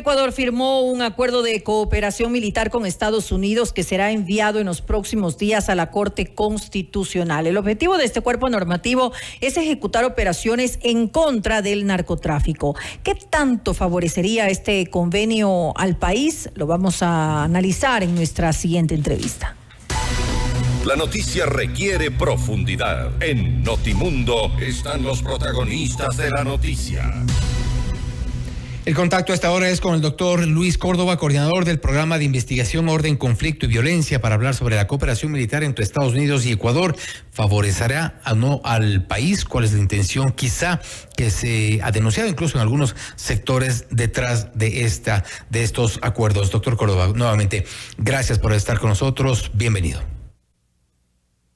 Ecuador firmó un acuerdo de cooperación militar con Estados Unidos que será enviado en los próximos días a la Corte Constitucional. El objetivo de este cuerpo normativo es ejecutar operaciones en contra del narcotráfico. ¿Qué tanto favorecería este convenio al país? Lo vamos a analizar en nuestra siguiente entrevista. La noticia requiere profundidad. En Notimundo están los protagonistas de la noticia. El contacto a esta hora es con el doctor Luis Córdoba, coordinador del programa de investigación Orden, Conflicto y Violencia, para hablar sobre la cooperación militar entre Estados Unidos y Ecuador. ¿Favorecerá o no al país? ¿Cuál es la intención quizá que se ha denunciado incluso en algunos sectores detrás de estos acuerdos? Doctor Córdoba, nuevamente, gracias por estar con nosotros. Bienvenido.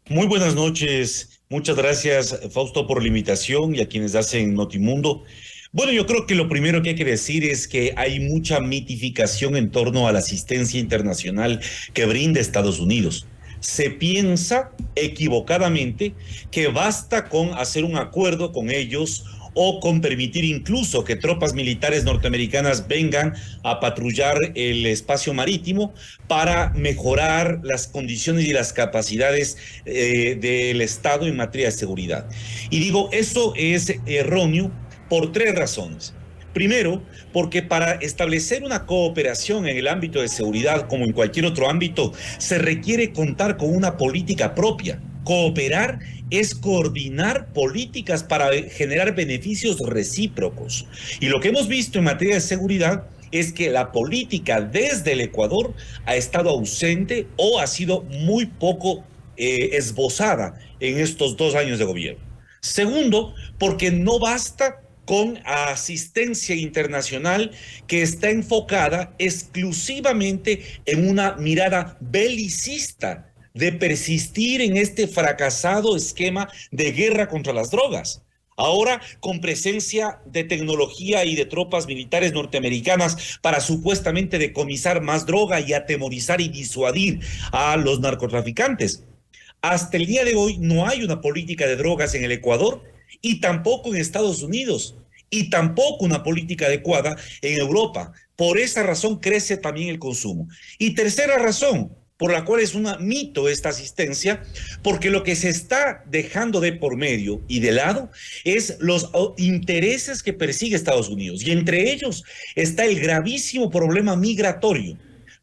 Muy buenas noches. Muchas gracias, Fausto, por la invitación y a quienes hacen Notimundo. Bueno, yo creo que lo primero que hay que decir es que hay mucha mitificación en torno a la asistencia internacional que brinda Estados Unidos. Se piensa equivocadamente que basta con hacer un acuerdo con ellos o con permitir incluso que tropas militares norteamericanas vengan a patrullar el espacio marítimo para mejorar las condiciones y las capacidades del Estado en materia de seguridad. Y digo, eso es erróneo por tres razones. Primero, porque para establecer una cooperación en el ámbito de seguridad, como en cualquier otro ámbito, se requiere contar con una política propia. Cooperar es coordinar políticas para generar beneficios recíprocos. Y lo que hemos visto en materia de seguridad es que la política desde el Ecuador ha estado ausente o ha sido muy poco esbozada en estos 2 años de gobierno. Segundo, porque no basta con asistencia internacional que está enfocada exclusivamente en una mirada belicista de persistir en este fracasado esquema de guerra contra las drogas. Ahora, con presencia de tecnología y de tropas militares norteamericanas para supuestamente decomisar más droga y atemorizar y disuadir a los narcotraficantes. Hasta el día de hoy no hay una política de drogas en el Ecuador y tampoco en Estados Unidos, y tampoco una política adecuada en Europa. Por esa razón crece también el consumo. Y tercera razón, por la cual es un mito esta asistencia, porque lo que se está dejando de por medio y de lado es los intereses que persigue Estados Unidos. Y entre ellos está el gravísimo problema migratorio,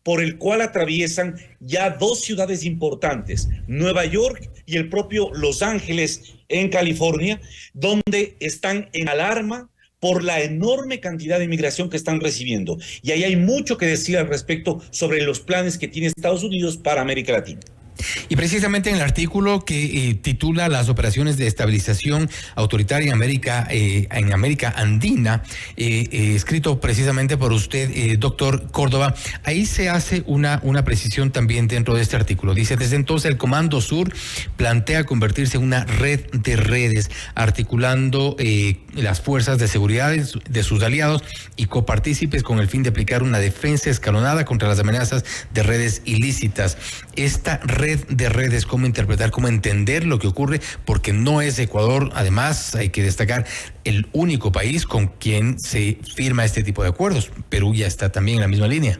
por el cual atraviesan ya 2 ciudades importantes, Nueva York y el propio Los Ángeles en California, donde están en alarma por la enorme cantidad de inmigración que están recibiendo. Y ahí hay mucho que decir al respecto sobre los planes que tiene Estados Unidos para América Latina. Y precisamente en el artículo que titula Las operaciones de estabilización autoritaria en América Andina, escrito precisamente por usted, doctor Córdoba, ahí se hace una precisión también dentro de este artículo. Dice, desde entonces el Comando Sur plantea convertirse en una red de redes, articulando las fuerzas de seguridad de sus aliados y copartícipes con el fin de aplicar una defensa escalonada contra las amenazas de redes ilícitas. Esta red de redes, ¿cómo interpretar, cómo entender lo que ocurre? Porque no es Ecuador, además hay que destacar, el único país con quien se firma este tipo de acuerdos. Perú ya está también en la misma línea.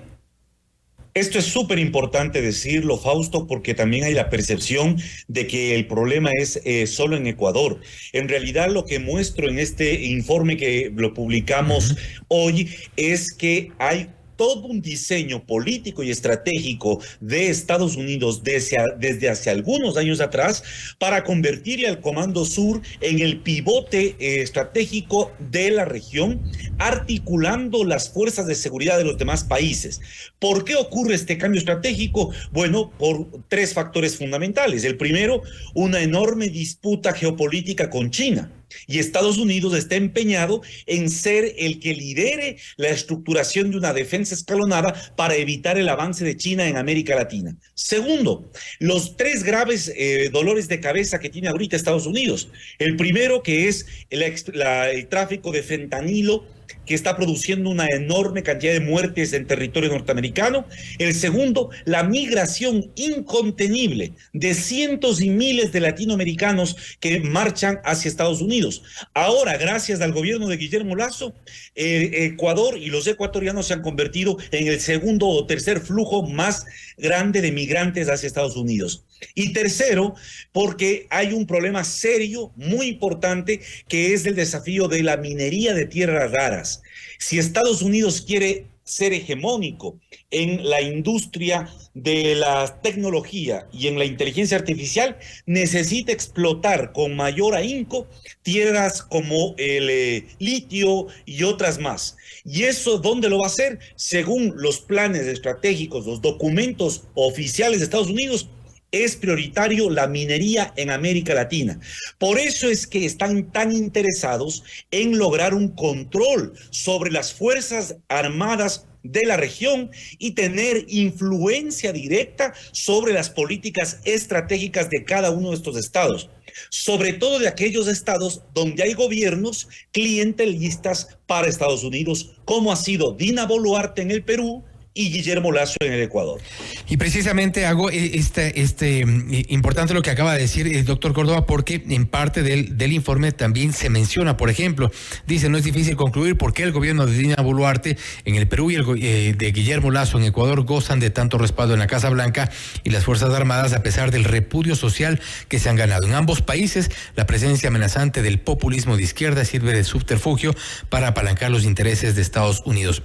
Esto es súper importante decirlo, Fausto, porque también hay la percepción de que el problema es solo en Ecuador. En realidad, lo que muestro en este informe que lo publicamos hoy es que hay todo un diseño político y estratégico de Estados Unidos desde hace algunos años atrás para convertir al Comando Sur en el pivote estratégico de la región, articulando las fuerzas de seguridad de los demás países. ¿Por qué ocurre este cambio estratégico? Bueno, por 3 factores fundamentales. El primero, una enorme disputa geopolítica con China. Y Estados Unidos está empeñado en ser el que lidere la estructuración de una defensa escalonada para evitar el avance de China en América Latina. Segundo, los 3 graves dolores de cabeza que tiene ahorita Estados Unidos. El primero, que es el tráfico de fentanilo que está produciendo una enorme cantidad de muertes en territorio norteamericano. El segundo, la migración incontenible de cientos y miles de latinoamericanos que marchan hacia Estados Unidos. Ahora, gracias al gobierno de Guillermo Lasso, Ecuador y los ecuatorianos se han convertido en el segundo o tercer flujo más grande de migrantes hacia Estados Unidos. Y tercero, porque hay un problema serio, muy importante, que es el desafío de la minería de tierras raras. Si Estados Unidos quiere ser hegemónico en la industria de la tecnología y en la inteligencia artificial, necesita explotar con mayor ahínco tierras como el litio y otras más. ¿Y eso dónde lo va a hacer? Según los planes estratégicos, los documentos oficiales de Estados Unidos, es prioritario la minería en América Latina. Por eso es que están tan interesados en lograr un control sobre las Fuerzas Armadas de la región y tener influencia directa sobre las políticas estratégicas de cada uno de estos estados, sobre todo de aquellos estados donde hay gobiernos clientelistas para Estados Unidos, como ha sido Dina Boluarte en el Perú y Guillermo Lasso en el Ecuador. Y precisamente hago importante lo que acaba de decir el doctor Córdoba, porque en parte del informe también se menciona, por ejemplo, dice, no es difícil concluir por qué el gobierno de Dina Boluarte en el Perú y el de Guillermo Lasso en Ecuador gozan de tanto respaldo en la Casa Blanca y las Fuerzas Armadas, a pesar del repudio social que se han ganado. En ambos países, la presencia amenazante del populismo de izquierda sirve de subterfugio para apalancar los intereses de Estados Unidos.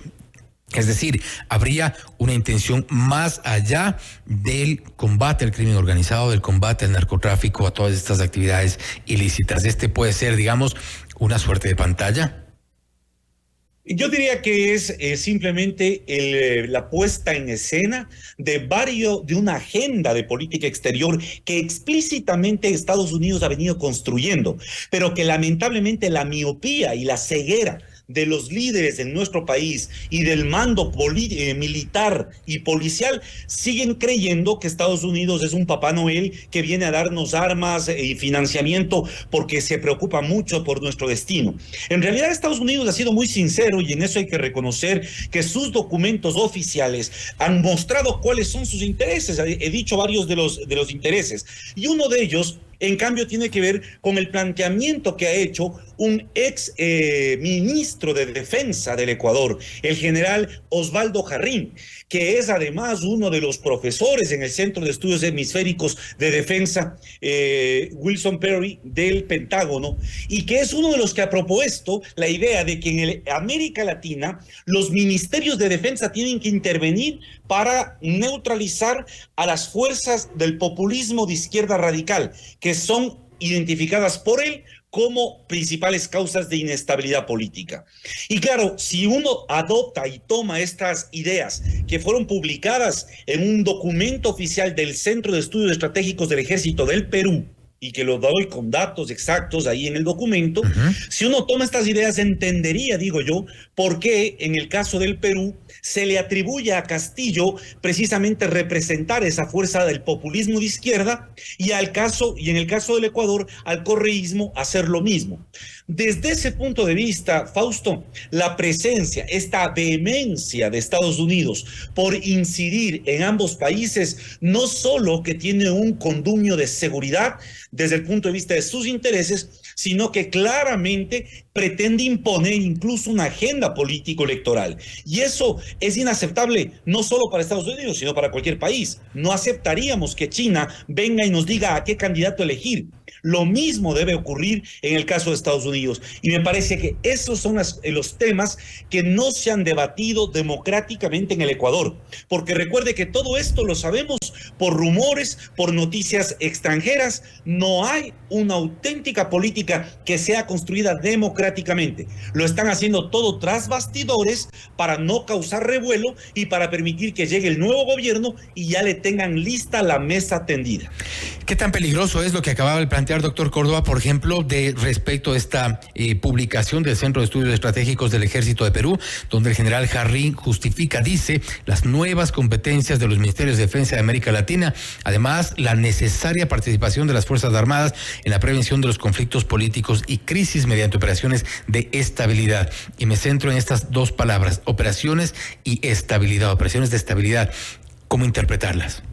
Es decir, habría una intención más allá del combate al crimen organizado, del combate al narcotráfico, a todas estas actividades ilícitas. Puede ser, digamos, una suerte de pantalla. Yo diría que es simplemente la puesta en escena de una agenda de política exterior que explícitamente Estados Unidos ha venido construyendo, pero que lamentablemente la miopía y la ceguera de los líderes en nuestro país y del mando militar y policial siguen creyendo que Estados Unidos es un Papá Noel que viene a darnos armas y financiamiento porque se preocupa mucho por nuestro destino. En realidad, Estados Unidos ha sido muy sincero, y en eso hay que reconocer que sus documentos oficiales han mostrado cuáles son sus intereses. He dicho varios de los intereses, y uno de ellos, en cambio, tiene que ver con el planteamiento que ha hecho un ex ministro de Defensa del Ecuador, el general Osvaldo Jarrín, que es además uno de los profesores en el Centro de Estudios Hemisféricos de Defensa, Wilson Perry, del Pentágono, y que es uno de los que ha propuesto la idea de que en América Latina los ministerios de defensa tienen que intervenir para neutralizar a las fuerzas del populismo de izquierda radical, que son identificadas por él como principales causas de inestabilidad política. Y claro, si uno adopta y toma estas ideas que fueron publicadas en un documento oficial del Centro de Estudios Estratégicos del Ejército del Perú, y que lo doy con datos exactos ahí en el documento, si uno toma estas ideas, entendería, digo yo, por qué en el caso del Perú se le atribuye a Castillo precisamente representar esa fuerza del populismo de izquierda, y en el caso del Ecuador al correísmo hacer lo mismo. Desde ese punto de vista, Fausto, la presencia, esta vehemencia de Estados Unidos por incidir en ambos países, no solo que tiene un condumio de seguridad desde el punto de vista de sus intereses, sino que claramente pretende imponer incluso una agenda político-electoral. Y eso es inaceptable no solo para Estados Unidos, sino para cualquier país. No aceptaríamos que China venga y nos diga a qué candidato elegir. Lo mismo debe ocurrir en el caso de Estados Unidos. Y me parece que esos son los temas que no se han debatido democráticamente en el Ecuador. Porque recuerde que todo esto lo sabemos por rumores, por noticias extranjeras. No hay una auténtica política que sea construida democráticamente. Lo están haciendo todo tras bastidores para no causar revuelo y para permitir que llegue el nuevo gobierno y ya le tengan lista la mesa tendida. ¿Qué tan peligroso es lo que acababa de plantear plantear, doctor Córdoba, por ejemplo, de respecto a esta publicación del Centro de Estudios Estratégicos del Ejército de Perú, donde el general Jarrín justifica, dice, las nuevas competencias de los Ministerios de Defensa de América Latina, además la necesaria participación de las Fuerzas Armadas en la prevención de los conflictos políticos y crisis mediante operaciones de estabilidad. Y me centro en estas dos palabras, operaciones y estabilidad, operaciones de estabilidad. ¿Cómo interpretarlas?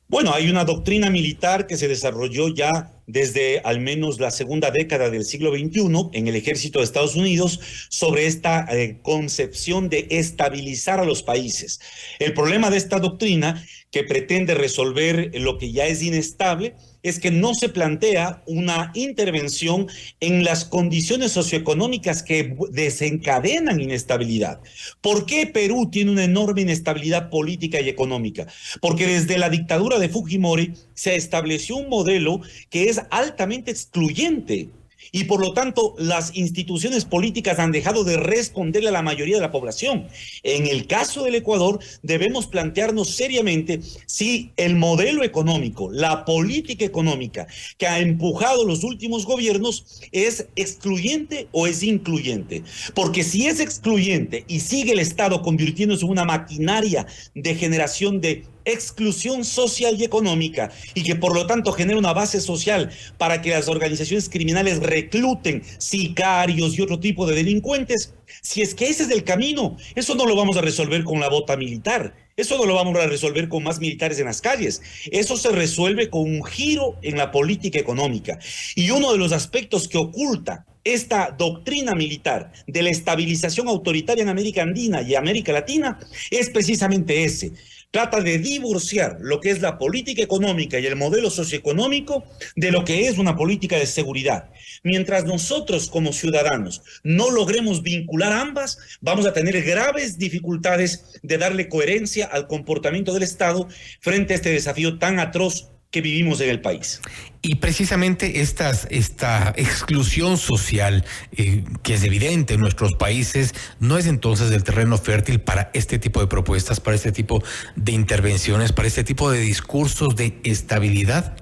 Bueno, hay una doctrina militar que se desarrolló ya desde al menos la segunda década del siglo XXI en el ejército de Estados Unidos sobre esta concepción de estabilizar a los países. El problema de esta doctrina, que pretende resolver lo que ya es inestable, es que no se plantea una intervención en las condiciones socioeconómicas que desencadenan inestabilidad. ¿Por qué Perú tiene una enorme inestabilidad política y económica? Porque desde la dictadura de Fujimori se estableció un modelo que es altamente excluyente. Y por lo tanto, las instituciones políticas han dejado de responderle a la mayoría de la población. En el caso del Ecuador, debemos plantearnos seriamente si el modelo económico, la política económica que ha empujado los últimos gobiernos es excluyente o es incluyente. Porque si es excluyente y sigue el Estado convirtiéndose en una maquinaria de generación de exclusión social y económica, y que por lo tanto genera una base social para que las organizaciones criminales recluten sicarios y otro tipo de delincuentes, si es que ese es el camino, eso no lo vamos a resolver con la bota militar, eso no lo vamos a resolver con más militares en las calles, eso se resuelve con un giro en la política económica. Y uno de los aspectos que oculta esta doctrina militar de la estabilización autoritaria en América Andina y América Latina es precisamente ese. Trata de divorciar lo que es la política económica y el modelo socioeconómico de lo que es una política de seguridad. Mientras nosotros como ciudadanos no logremos vincular ambas, vamos a tener graves dificultades de darle coherencia al comportamiento del Estado frente a este desafío tan atroz que vivimos en el país. Y precisamente esta exclusión social que es evidente en nuestros países, ¿no es entonces el terreno fértil para este tipo de propuestas, para este tipo de intervenciones, para este tipo de discursos de estabilidad?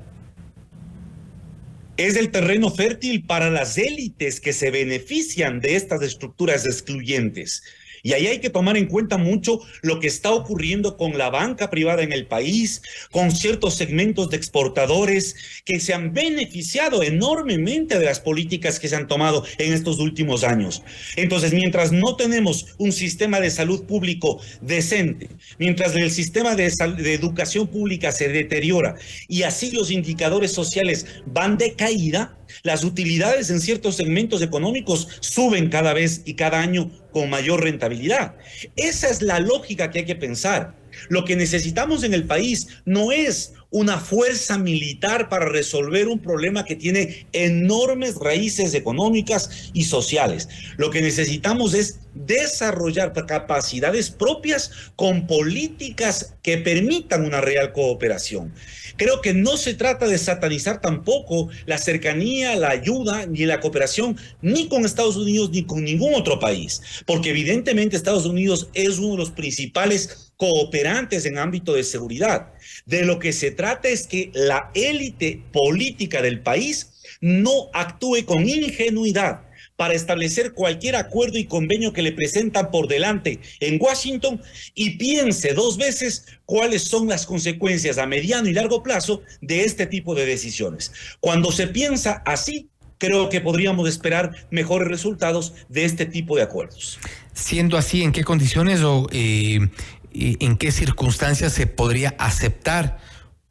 Es el terreno fértil para las élites que se benefician de estas estructuras excluyentes. Y ahí hay que tomar en cuenta mucho lo que está ocurriendo con la banca privada en el país, con ciertos segmentos de exportadores que se han beneficiado enormemente de las políticas que se han tomado en estos últimos años. Entonces, mientras no tenemos un sistema de salud público decente, mientras el sistema de educación pública se deteriora y así los indicadores sociales van de caída, las utilidades en ciertos segmentos económicos suben cada vez y cada año con mayor rentabilidad. Esa es la lógica que hay que pensar. Lo que necesitamos en el país no es una fuerza militar para resolver un problema que tiene enormes raíces económicas y sociales. Lo que necesitamos es desarrollar capacidades propias con políticas que permitan una real cooperación. Creo que no se trata de satanizar tampoco la cercanía, la ayuda ni la cooperación ni con Estados Unidos ni con ningún otro país, porque evidentemente Estados Unidos es uno de los principales cooperantes en ámbito de seguridad. De lo que se trata es que la élite política del país no actúe con ingenuidad para establecer cualquier acuerdo y convenio que le presentan por delante en Washington y piense dos veces cuáles son las consecuencias a mediano y largo plazo de este tipo de decisiones. Cuando se piensa así, creo que podríamos esperar mejores resultados de este tipo de acuerdos. Siendo así, ¿en qué condiciones o en qué circunstancias se podría aceptar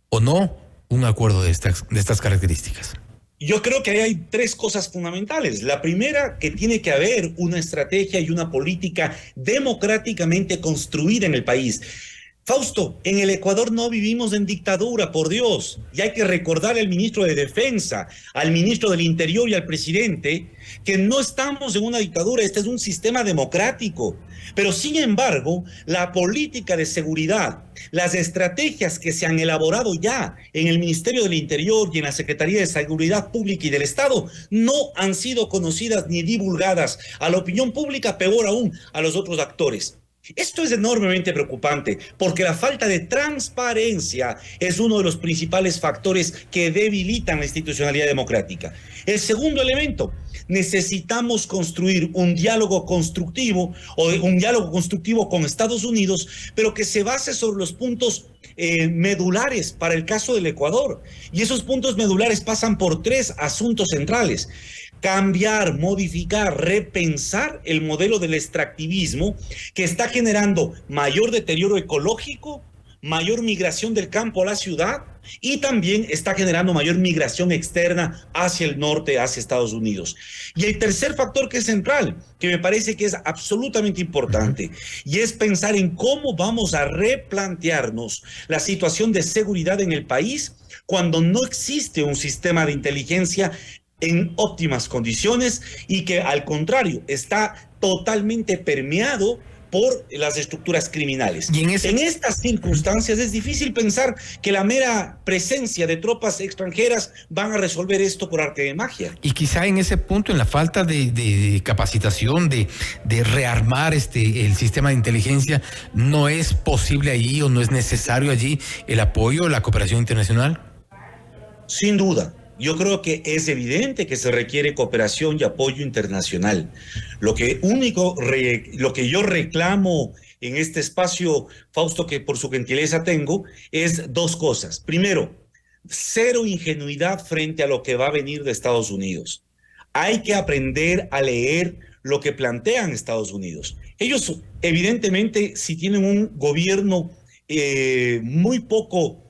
o no un acuerdo de estas características? Yo creo que hay tres cosas fundamentales. La primera, que tiene que haber una estrategia y una política democráticamente construida en el país. Fausto, en el Ecuador no vivimos en dictadura, por Dios. Y hay que recordar al ministro de Defensa, al ministro del Interior y al presidente que no estamos en una dictadura, este es un sistema democrático. Pero sin embargo, la política de seguridad, las estrategias que se han elaborado ya en el Ministerio del Interior y en la Secretaría de Seguridad Pública y del Estado no han sido conocidas ni divulgadas a la opinión pública, peor aún a los otros actores. Esto es enormemente preocupante porque la falta de transparencia es uno de los principales factores que debilitan la institucionalidad democrática. El segundo elemento, necesitamos construir un diálogo constructivo con Estados Unidos, pero que se base sobre los puntos medulares para el caso del Ecuador. Y esos puntos medulares pasan por 3 asuntos centrales. Cambiar, modificar, repensar el modelo del extractivismo que está generando mayor deterioro ecológico, mayor migración del campo a la ciudad y también está generando mayor migración externa hacia el norte, hacia Estados Unidos. Y el tercer factor que es central, que me parece que es absolutamente importante, y es pensar en cómo vamos a replantearnos la situación de seguridad en el país cuando no existe un sistema de inteligencia en óptimas condiciones y que al contrario está totalmente permeado por las estructuras criminales. En estas circunstancias es difícil pensar que la mera presencia de tropas extranjeras van a resolver esto por arte de magia. Y quizá en ese punto, en la falta de capacitación, de rearmar el sistema de inteligencia, ¿no es posible allí o no es necesario allí el apoyo, la cooperación internacional? Sin duda. Yo creo que es evidente que se requiere cooperación y apoyo internacional. Lo que yo reclamo en este espacio, Fausto, que por su gentileza tengo, es 2 cosas. Primero, cero ingenuidad frente a lo que va a venir de Estados Unidos. Hay que aprender a leer lo que plantean Estados Unidos. Ellos, evidentemente, si tienen un gobierno muy poco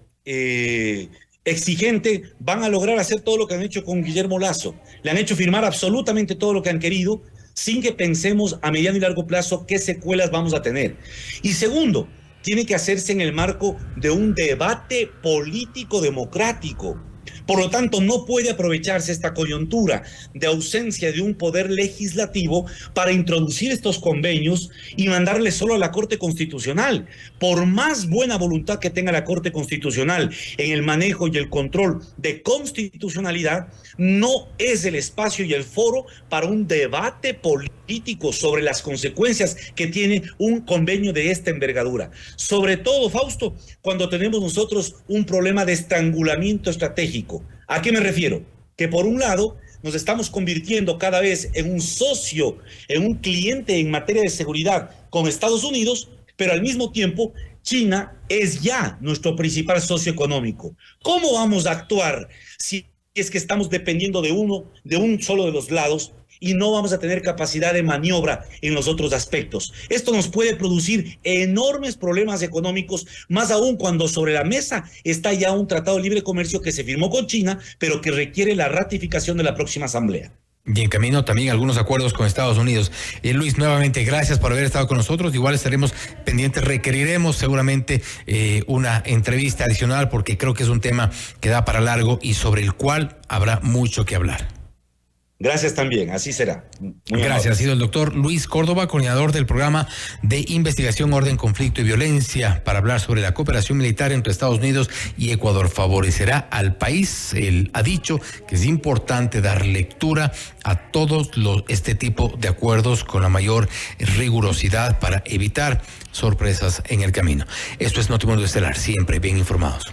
exigente, van a lograr hacer todo lo que han hecho con Guillermo Lasso. Le han hecho firmar absolutamente todo lo que han querido, sin que pensemos a mediano y largo plazo qué secuelas vamos a tener. Y segundo, tiene que hacerse en el marco de un debate político democrático. Por lo tanto, no puede aprovecharse esta coyuntura de ausencia de un poder legislativo para introducir estos convenios y mandarle solo a la Corte Constitucional. Por más buena voluntad que tenga la Corte Constitucional en el manejo y el control de constitucionalidad, no es el espacio y el foro para un debate político sobre las consecuencias que tiene un convenio de esta envergadura. Sobre todo, Fausto, cuando tenemos nosotros un problema de estrangulamiento estratégico. ¿A qué me refiero? Que por un lado nos estamos convirtiendo cada vez en un socio, en un cliente en materia de seguridad con Estados Unidos, pero al mismo tiempo China es ya nuestro principal socio económico. ¿Cómo vamos a actuar si es que estamos dependiendo de un solo de los lados y no vamos a tener capacidad de maniobra en los otros aspectos? Esto nos puede producir enormes problemas económicos, más aún cuando sobre la mesa está ya un tratado de libre comercio que se firmó con China, pero que requiere la ratificación de la próxima asamblea. Y en camino también algunos acuerdos con Estados Unidos. Luis, nuevamente gracias por haber estado con nosotros. Igual estaremos pendientes, requeriremos seguramente una entrevista adicional porque creo que es un tema que da para largo y sobre el cual habrá mucho que hablar. Gracias también, así será. Muy gracias. Ha sido el doctor Luis Córdoba, coordinador del programa de investigación, orden, conflicto y violencia, para hablar sobre la cooperación militar entre Estados Unidos y Ecuador. Favorecerá al país. Él ha dicho que es importante dar lectura a todos este tipo de acuerdos con la mayor rigurosidad para evitar sorpresas en el camino. Esto es Notimundo Estelar, siempre bien informados.